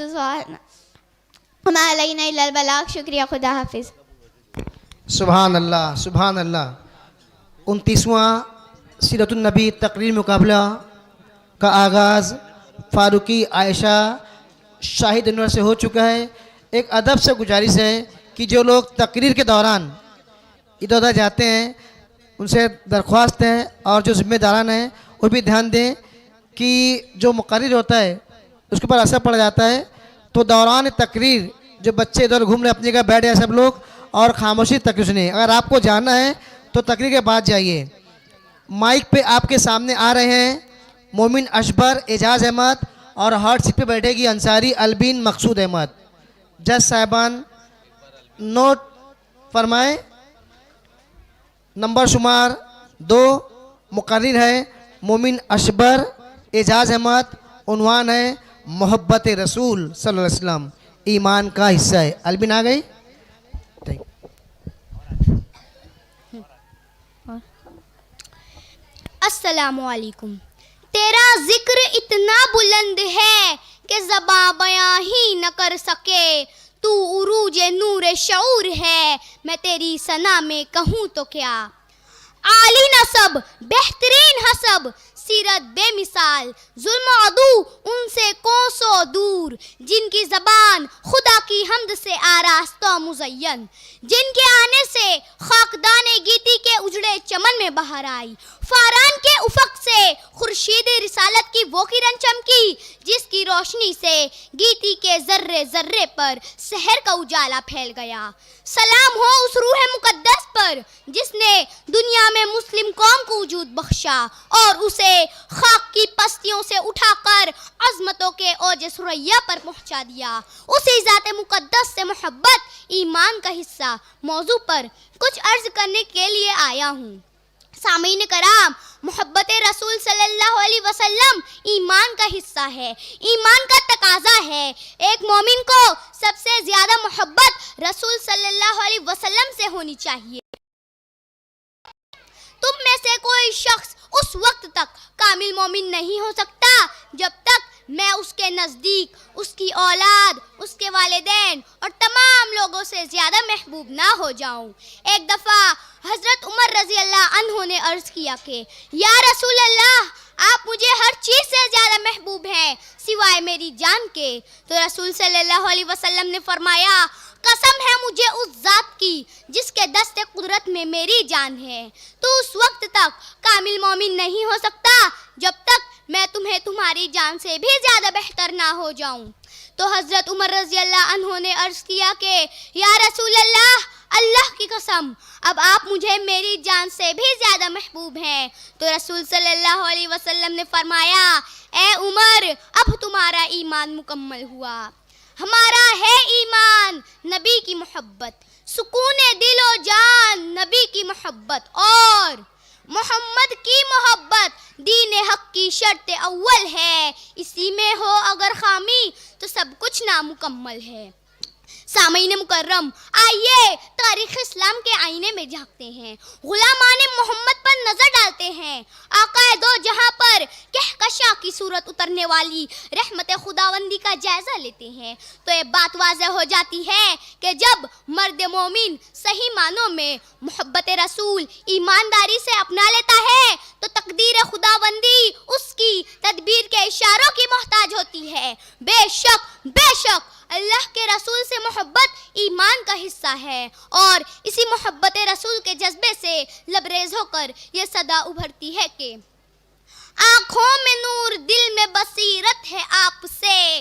मा अलैना इल्लल बलाग। शुक्रिया, खुदा हाफिज़। सुभान अल्लाह, सुभान अल्लाह। 29वां सीरतुन नबी तकरीर मुकाबला का आगाज़ फ़ारूकी आयशा शाहिद अनवर से हो चुका है। एक अदब से गुजारिश है कि जो लोग तकरीर के दौरान इधर उधर जाते हैं, उनसे दरख्वास्त है और जो जिम्मेदारान हैं वो भी ध्यान दें कि जो मुकर्रिर होता है उसके ऊपर असर पड़ जाता है। तो दौरान तकरीर जो बच्चे इधर घूम रहे अपनी जगह बैठ जाए सब लोग और खामोशी तकरीर सुने। अगर आपको जाना है तो तकरीर के बाद जाइए। माइक पे आपके सामने आ रहे हैं मोमिन अशबर, एजाज अहमद और हर्ट सीट पे बैठेगी अंसारी अलबीन मकसूद अहमद। जज साहिबान नोट फरमाएं। नंबर शुमार 2 मुकर्रिर है मोमिन अशबर, एजाज अहमद। उन्वान है मोहब्बत रसूल सल्लल्लाहु अलैहि वसल्लम, ईमान का हिस्सा है। अलबिन आ गई। अस्सलामुअलैकुम। तेरा जिक्र इतना बुलंद है कि ज़बां बयां ही न कर सके। तू उरूज नूर शऊर है, मैं तेरी सना में कहूँ तो क्या। आली नसब, बेहतरीन हसब, सीरत बेमिसाल, जुल्म अदू उनसे कोसों दूर। जिनकी ज़बान खुदा की हमद से आरास्ता मुज़य्यन, जिनके आने से खाकदाने गीती के उजड़े चमन में बहार आई। फारान के उफक से खुर्शीद रिसालत की वो किरण चमकी, जिसकी रोशनी से गीती के जर्रे जर्रे पर शहर का उजाला फैल गया। सलाम हो उस रूह मुकद्दस पर जिसने दुनिया में मुस्लिम कौम को वजूद बख्शा और उसे खाक की पस्तियों से उठाकर अजमतों के ओज सुरैया पर पहुंचा दिया। उसी ज़ात मुकद्दस से मोहब्बत ईमान का हिस्सा मौजू पर कुछ अर्ज करने के लिए आया हूँ। सामीन कराम, मोहब्बत रसूल सल्लल्लाहु अलैहि वसल्लम ईमान का हिस्सा है, ईमान का तकाजा है। एक मोमिन को सबसे ज़्यादा मोहब्बत रसूल सल्लल्लाहु अलैहि वसल्लम से होनी चाहिए। तुम में से कोई शख्स उस वक्त तक कामिल मोमिन नहीं हो सकता जब तक मैं उसके नज़दीक उसकी औलाद, उसके वालिदैन और तमाम लोगों से ज़्यादा महबूब ना हो जाऊं। एक दफ़ा हज़रत उमर रज़ी अल्लाह अन्हु ने अर्ज़ किया कि या रसूल अल्लाह, आप मुझे हर चीज़ से ज़्यादा महबूब हैं सिवाय मेरी जान के। तो रसूल सल्लल्लाहु अलैहि वसल्लम ने फरमाया, कसम है मुझे उस ज़ात की जिसके दस्ते कुदरत में मेरी जान है। तो उस वक्त तक कामिल मोमिन नहीं हो सकता जब तक मैं तुम्हें तुम्हारी जान से भी ज़्यादा बेहतर ना हो जाऊं। तो हज़रत उमर रज़ी अल्लाह अन्हु ने अर्ज़ किया कि या रसूल अल्लाह, अल्लाह की कसम, अब आप मुझे मेरी जान से भी ज़्यादा महबूब हैं। तो रसूल सल्लल्लाहु अलैहि वसल्लम ने फरमाया, ए उमर, अब तुम्हारा ईमान मुकम्मल हुआ। हमारा है ईमान नबी की मोहब्बत, सुकून दिल और जान नबी की मोहब्बत और मोहम्मद की मोहब्बत दीन हक की शर्त अव्वल है। इसी में हो अगर खामी तो सब कुछ नामुकम्मल है। सामीन मुकर्रम, आइए तारीख़ इस्लाम के आईने में झांकते हैं, गुलामाने मोहम्मद पर नज़र डालते हैं, आकाए दो जहां पर कहकशा की सूरत उतरने वाली रहमत खुदावंदी का जायज़ा लेते हैं। तो ये बात वाज़ेह हो जाती है कि जब मर्द मोमिन सही मानों में मोहब्बत रसूल ईमानदारी से अपना लेता है तो तकदीर खुदावंदी उसकी तदबीर के इशारों की मोहताज होती है। बेशक बेशक अल्लाह के रसूल से मोहब्बत ईमान का हिस्सा है और इसी मोहब्बत रसूल के जज्बे से लबरेज होकर ये सदा उभरती है कि आँखों में नूर, दिल में बसीरत है आपसे,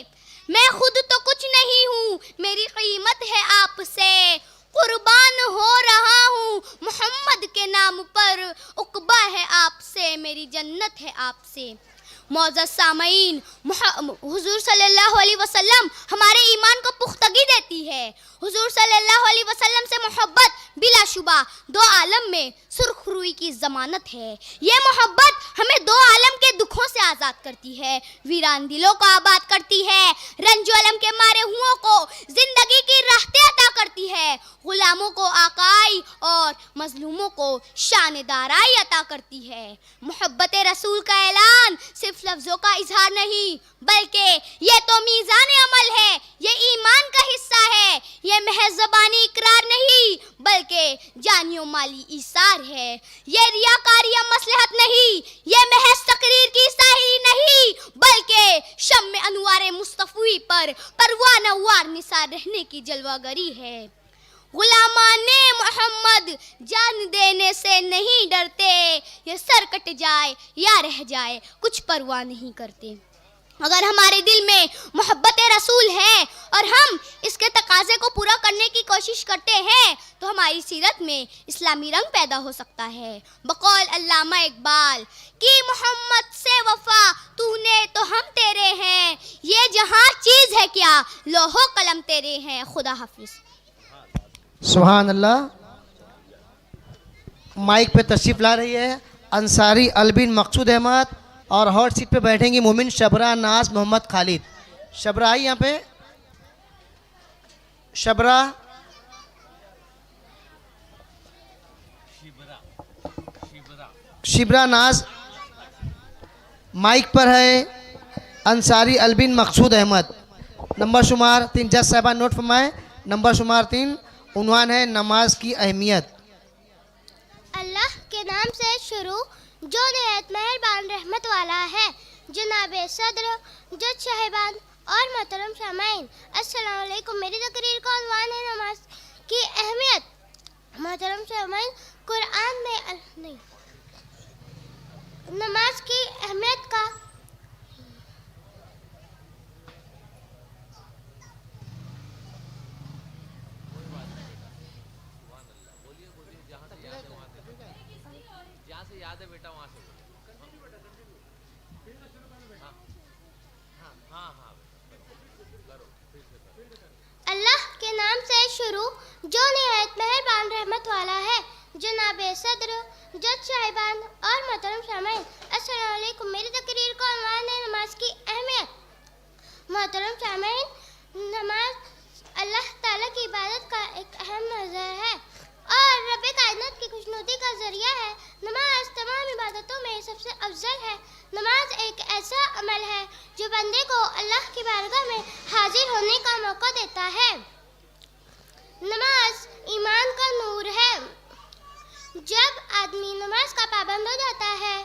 मैं खुद तो कुछ नहीं हूँ, मेरी कीमत है आपसे, कुर्बान हो रहा हूँ मोहम्मद के नाम पर, उक़बा है आपसे, मेरी जन्नत है आपसे। मौजूद सामईन, हुजूर सल्लल्लाहु अलैहि वसल्लम हमारे ईमान को पुख्तगी देती है। हुजूर सल्लल्लाहु अलैहि वसल्लम से मोहब्बत बिलाशुबा दो आलम में सुरखरुई की ज़मानत है। ये मोहब्बत हमें दो आलम के दुखों से आज़ाद करती है, वीरान दिलों को आबाद करती है, रंजो अलम के मारे हुओं को जिंदगी की राहतें अता करती है, गुलामों को आकाई और मजलूमों को शान दाराई अता करती है। मोहब्बत रसूल का ऐलान सिर्फ लफ्ज़ों का इजहार नहीं बल्कि ये तो मीज़ान अमल है, ये ईमान का हिस्सा है, ये महज ज़बानी इकरार नहीं बल्कि जानियो माली ईसार है, ये रियाकारी या मसलहत नहीं, ये महज तकरीर की साही नहीं बल्कि शम्मे अनुवारे मुस्तफ़ी पर परवाना वार निसार रहने की जलवागरी है। गुलामाने मोहम्मद जान देने से नहीं डरते, ये सर कट जाए या रह जाए कुछ परवाह नहीं करते। अगर हमारे दिल में मोहब्बत रसूल है और हम इसके तकाजे को पूरा करने की कोशिश करते हैं तो हमारी सीरत में इस्लामी रंग पैदा हो सकता है। बकौल अल्लामा इकबाल कि मोहम्मद से वफा तूने तो हम तेरे हैं, ये जहां चीज़ है क्या लोहो कलम तेरे हैं। खुदा हाफिज। सुभान अल्लाह। माइक पे तशरीफ़ ला रही है अंसारी अलबिन मकसूद अहमद और हॉट सीट पे बैठेंगी मोमिन शबरा नाज मोहम्मद खालिद। शबरा आई यहाँ पे, शबरा शिबरा नाज। माइक पर है अंसारी अलबिन मकसूद अहमद। नंबर शुमार 3 जज साहबान नोट फरमाएं। नंबर शुमार 3 उन्वान है नमाज की अहमियत। अल्लाह के नाम से शुरू जो निहायत मेहरबान रहमत वाला है। जनाब सदर, जज साहिबान और मोहतरम सामाईन, अस्सलाम वालेकुम। मेरी तकरीर का उन्वान है नमाज की अहमियत। मोहतरम सामाईन, कुरान में नमाज की अहमियत का अल्लाह के नाम से शुरू जो निहायत मेहरबान रहमत वाला है। जनाब सदर, जज साहिबान और मोहतरम सामाईन, अस्सलाम वालेकुम। मेरी तकरीर का उन्वान है नमाज की अहमियत। मोहतरम सामाईन, नमाज अल्लाह ताला की इबादत का एक अहम मज़हर है और रब कायनात की खुशनुदी का ज़रिया है। नमाज तमाम इबादतों में सबसे अफजल है। नमाज एक ऐसा अमल है जो बंदे को अल्लाह की बारगाह में हाजिर होने का मौका देता है। नमाज ईमान का नूर है। जब आदमी नमाज का पाबंद हो जाता है,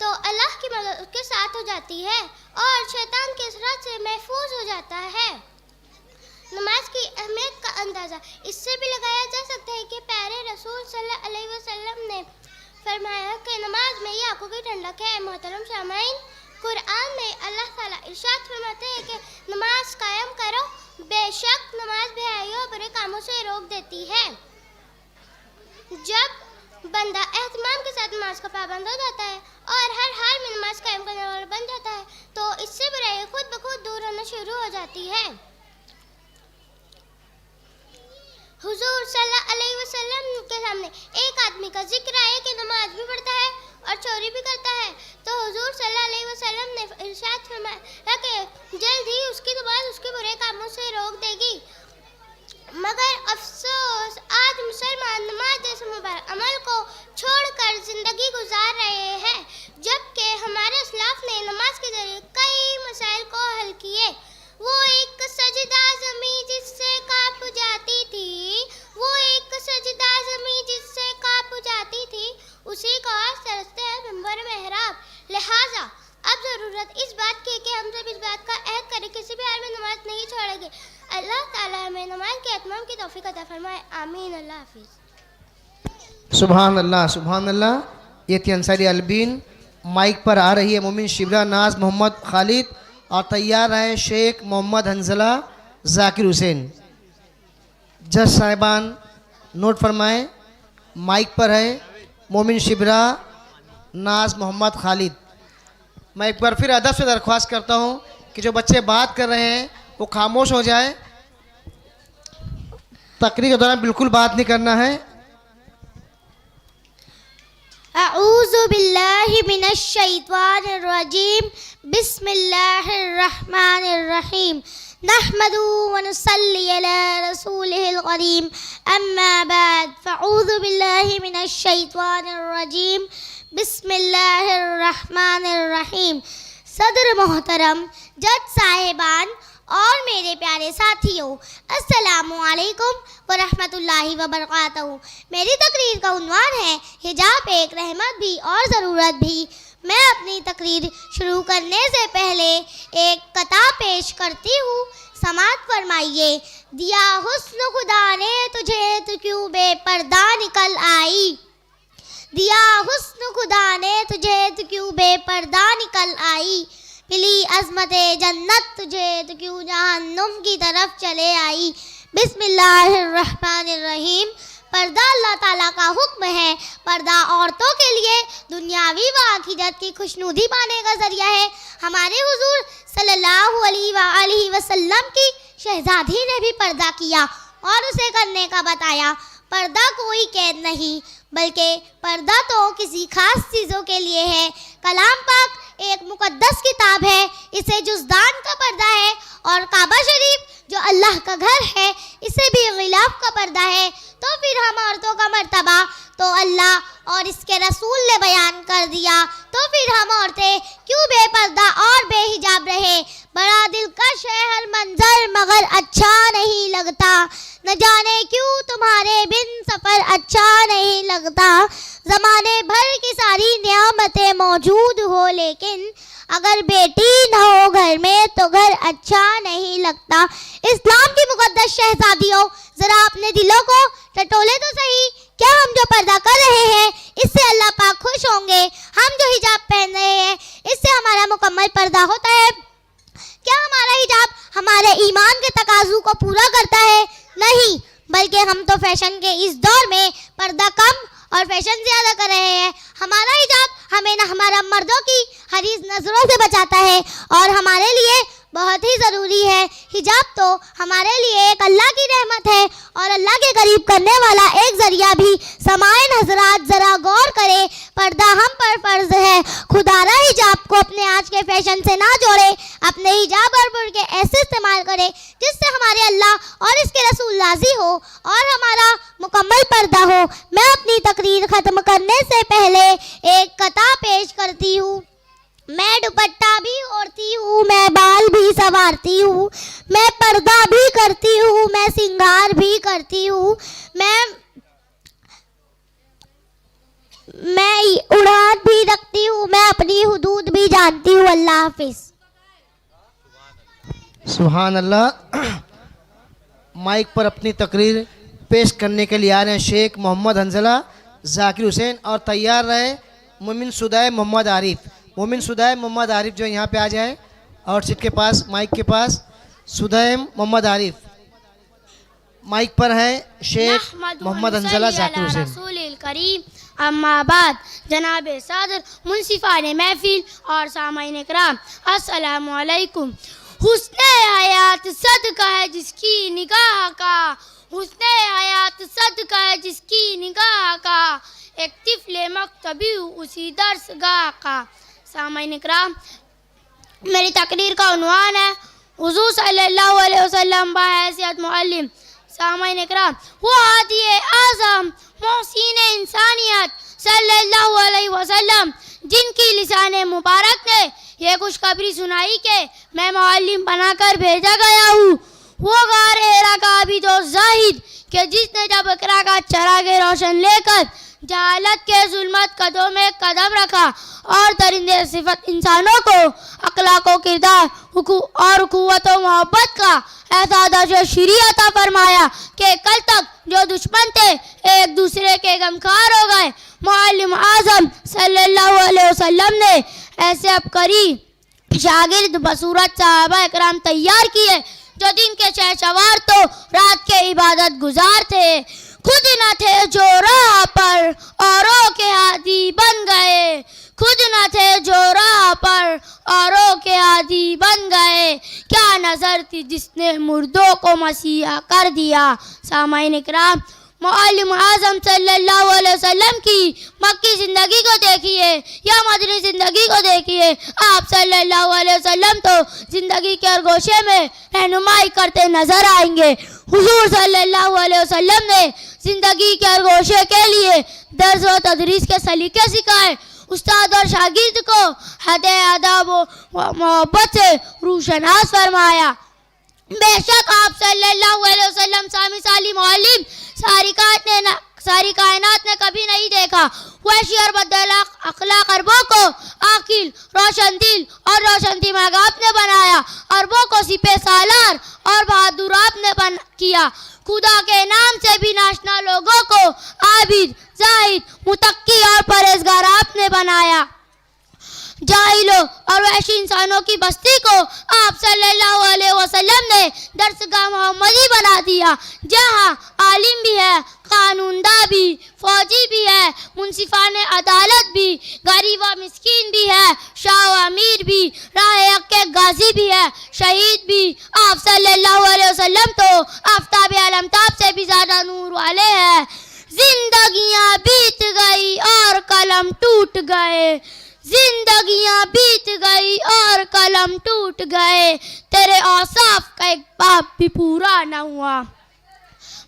तो अल्लाह की मदद उसके साथ हो जाती है और शैतान के असरात से महफूज हो जाता है। नमाज की अहमियत का अंदाज़ा इससे भी लगाया जा सकता है कि प्यारे रसूल सल्लल्लाहु अलैहि वसल्लम ने फरमाया कि नमाज मेरी आंखों की ठंडक है। मोहतरम सामाईन, कुरान में अल्लाह ताला इरशाद फरमाते हैं कि नमाज कायम करो, बेशक नमाज बेहयाइयों और बुरे कामों से रोक देती है। जब बंदा एहतमाम के साथ नमाज का पाबंद हो जाता है और हर हाल में नमाज कायम करने वाला बन जाता है तो इससे बुराई खुद ब खुद दूर होना शुरू हो जाती है। हुजूर सल्लल्लाहु अलैहि वसल्लम के सामने एक आदमी का जिक्र आया कि नमाज भी पढ़ता है और चोरी भी करता है, तो हुजूर सल्लल्लाहु अलैहि वसल्लम ने इरशाद फरमाया कि जल्द ही उसकी नमाज उसके बुरे कामों से रोक देगी। मगर अफसोस, आज मुसलमान नमाज जैसे मुबारक अमल को छोड़कर ज़िंदगी गुजार रहे हैं, जबकि हमारे असलाफ ने नमाज के जरिए कई मसाइल को हल किए। वो एक सजदा ज़मी जिससे काँप जाती थी, वो एक सजदा ज़मी जिससे काँप जाती थी, उसी को आज तरसते हैं मिंबर मेहराब। लिहाजा अब ज़रूरत इस बात की कि हम सब इस बात का अहद करें किसी भी हाल में नमाज नहीं छोड़ेंगे। अल्लाह ताला हमें नमाज के इत्माम की तौफीक अता फरमाए। आमीन। अल्लाह हाफिज़। सुभान अल्लाह, सुभान अल्लाह। ये थी अंसारी अलबीन। माइक पर आ रही है मोमिन शिबरा नाज मोहम्मद खालिद और तैयार है शेख मोहम्मद हंजला जाकिर हुसैन। जज साहिबान नोट फरमाएं। माइक पर है मोमिन शिबरा नाज मोहम्मद खालिद। मैं एक बार फिर अदब से दरख्वास्त करता हूँ कि जो बच्चे बात कर रहे हैं वो खामोश हो जाए। तकरीर के दौरान बिल्कुल बात नहीं करना है। अऊज़ु बिल्लाहि मिनश शैतानिर रजीम। बिस्मिल्लाहिर रहमानिर रहीम। नहमदु व नुसल्ली अला रसूलिहिल करीम। अम्मा बाद फ़अऊज़ु बिल्लाहि मिनश शैतानिर रजीम। बिस्मिल्लाहिर रहमानिर रहीम। सदर मोहतरम, जज साहिबान और मेरे प्यारे साथियों, अस्सलामु अलैकुम व रहमतुल्लाहि व बरकातहू। मेरी तकरीर का उन्वान है हिजाब एक रहमत भी और ज़रूरत भी। मैं अपनी तकरीर शुरू करने से पहले एक कथा पेश करती हूँ, समाअत फरमाइए। दिया हुस्न खुदा ने तुझे तो क्यों बेपर्दा निकल आई, दिया हुस्न खुदा ने तुझे तो क्यों बेपर्दा निकल आई, मिली अज़मते जन्नत तुझे तो क्यों जहन्नुम की तरफ चले आई। बिस्मिल्लाहिर्रहमानिर्रहीम। पर्दा अल्लाह ताला का हुक्म है। पर्दा औरतों के लिए दुनियावी व आखिरत की खुशनुदी पाने का जरिया है। हमारे हुजूर सल्लल्लाहु अलैहि वसल्लम की शहजादी ने भी पर्दा किया और उसे करने का बताया। पर्दा कोई कैद नहीं, बल्कि पर्दा तो किसी खास चीज़ों के लिए है। कलाम पाक एक मुकद्दस किताब है, इसे जुज़दान का पर्दा है, और काबा शरीफ जो अल्लाह का घर है इसे भी गिलाफ का पर्दा है। तो फिर हम औरतों का मर्तबा तो अल्लाह और इसके रसूल ने बयान कर दिया, तो फिर हम औरतें क्यों बेपर्दा और बेहिजाब रहे। बड़ा दिलकश है हर मंजर मगर अच्छा नहीं लगता, न जाने क्यों तुम्हारे बिन सफ़र अच्छा नहीं लगता। ज़माने भर की सारी नियामतें मौजूद हो, लेकिन अगर बेटी न हो घर में तो घर अच्छा नहीं लगता। इस्लाम की मुकद्दस शहजादियों, ज़रा अपने दिलों को टटोले तो सही। क्या हम जो पर्दा कर रहे हैं इससे अल्लाह पाक खुश होंगे? हम जो हिजाब पहन रहे हैं इससे हमारा मुकम्मल पर्दा होता है? क्या हमारा हिजाब हमारे ईमान के तकाज़ों को पूरा करता है? नहीं, बल्कि हम तो फैशन के इस दौर में पर्दा कम और फैशन ज़्यादा कर रहे हैं। हमारा हिजाब हमें न हमारा मर्दों की हरीज़ नज़रों से बचाता है और हमारे लिए बहुत ही ज़रूरी है। हिजाब तो हमारे लिए एक अल्लाह की रहमत है और अल्लाह के करीब करने वाला एक ज़रिया भी। समाइन हज़रात, ज़रा गौर करें, पर्दा हम पर फ़र्ज़ है। खुदारा हिजाब को अपने आज के फैशन से ना जोड़े, अपने हिजाब और बुर्के ऐसे इस्तेमाल करें जिससे हमारे अल्लाह और इसके रसूल राज़ी हो और हमारा मुकम्मल पर्दा हो। मैं अपनी तकरीर ख़त्म करने से पहले एक कथा पेश करती हूँ। मैं दुपट्टा भी ओढ़ती हूँ, मैं बाल भी संवारती हूँ, मैं पर्दा भी करती हूँ, मैं सिंगार भी करती हूँ, मैं उड़ान भी रखती हूँ, मैं अपनी हुदूद भी जानती हूँ। अल्लाह हाफिज़। सुभान अल्लाह। माइक पर अपनी तकरीर पेश करने के लिए आ रहे हैं शेख मोहम्मद हंजला जाकिर हुसैन, और तैयार रहे मोमिन सुदाय मोहम्मद आरिफ। मोमिन सुदाय मोहम्मद आरिफ जो यहाँ पे आ जाए और सीट के पास, माइक के पास। सुदाय मोहम्मद आरिफ माइक पर है शेख मोहम्मद हंजला जाकिर हुसैन। अम्माबाद, जनाब सदर, मुंसिफान महफिल और सामाईन इकराम, अस्सलामु अलैकुम। हुस्ने हयात सदका है जिसकी निगाह का, हुस्ने हयात सदका है जिसकी निगाह का, एक तिफले मक्तबी उसी दर्सगाह का। सामाईन इकराम, मेरी तकरीर का उन्वान है हुज़ूर सल्लल्लाहु अलैहि वसल्लम बहैसियत मुअल्लिम। सामाईन इकराम, वो हादी आज़म मोहसिन इंसानियत सल्लल्लाहु अलैहि वसल्लम, जिनकी लिसाने मुबारक ने ये खुशखबरी सुनाई कि मैं मुअल्लिम बनाकर भेजा गया हूँ। वो गार हेरा का आबिद और जाहिद कि जिसने जब इकरा का चरागे रोशन लेकर जहालत के जुल्मत कदों में कदम रखा और दरिंदे सिफत इंसानों को अखलाक व किरदार और कुव्वत व मोहब्बत का ऐसा दर्जा शुरी अता फरमाया कि कल तक जो दुश्मन थे एक दूसरे के गमखार हो गए। मुअल्लिम आज़म सल्लल्लाहु अलैहि वसल्लम ने ऐसे अबकरी शागिर्द बसूरत सहाबा इकराम तैयार किए जो दिन के शहसवार तो रात के इबादत गुजार थे। खुद न थे जो राह पर औरों के हादी बन गए, खुद न थे जो राह पर औरों के हादी बन गए। क्या नज़र थी जिसने मुर्दों को मसीहा कर दिया। सामाईन इकराम, मुअल्लिम आज़म सल्लल्लाहु अलैहि वसल्लम की मक्की ज़िंदगी को देखिए या मदनी ज़िंदगी को देखिए। आप सल्लल्लाहु अलैहि वसल्लम तो ज़िंदगी के हर गोशे में रहनुमाई करते नज़र आएंगे। हुजूर सल्लल्लाहु अलैहि वसल्लम ने ज़िंदगी के हर गोशे के लिए दर्स व तदरीस के सलीके सिखाए। उस्ताद और शागिर्द को हदे अदब व मोहब्बत से रूशनास फरमाया। बेशक आप सल्लल्लाहु अलैहि वसल्लम सामी साली मुअल्लिम सारी कायनात ने कभी नहीं देखा। वैशी और बदअखलाक अरबों को आकिल, रोशन दिल और रोशन दिमाग आपने बनाया। अरबों को सिपे सालार और बहादुर आपने किया। खुदा के नाम से भी नाशना लोगों को आबिद, जाहिद, मुतक्की और परहेजगार आपने बनाया। जाहिलों और वैशी इंसानों की बस्ती को आप सल्लल्लाहु अलैहि वसल्लम ने दरसगाह मोहम्मदी बना दिया, जहाँ आलिम भी है, कानूनदा भी, फौजी भी है, मुंसिफाने अदालत भी, गरीब व मिस्कीन भी है, शाह व अमीर भी, राह हक के गाजी भी है, शहीद भी। आप सल्लल्लाहु अलैहि वसल्लम तो आफ्ताब आलमताब से भी ज़्यादा नूर वाले हैं। जिंदगियाँ बीत गई और कलम टूट गए, जिंदगियां बीत गई और कलम टूट गए, तेरे औसाफ का एक बाप भी पूरा न हुआ।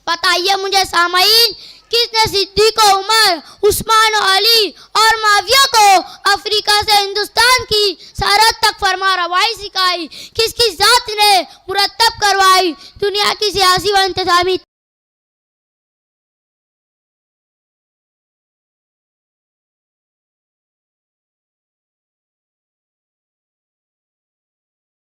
बताइए मुझे सामईन, किसने सिद्दीक उमर, उस्मान अली और माविया को अफ्रीका से हिंदुस्तान की सरहद तक फरमा रवाई सिखाई? किसकी जात ने मुरतब करवाई दुनिया की सियासी व इंतजामी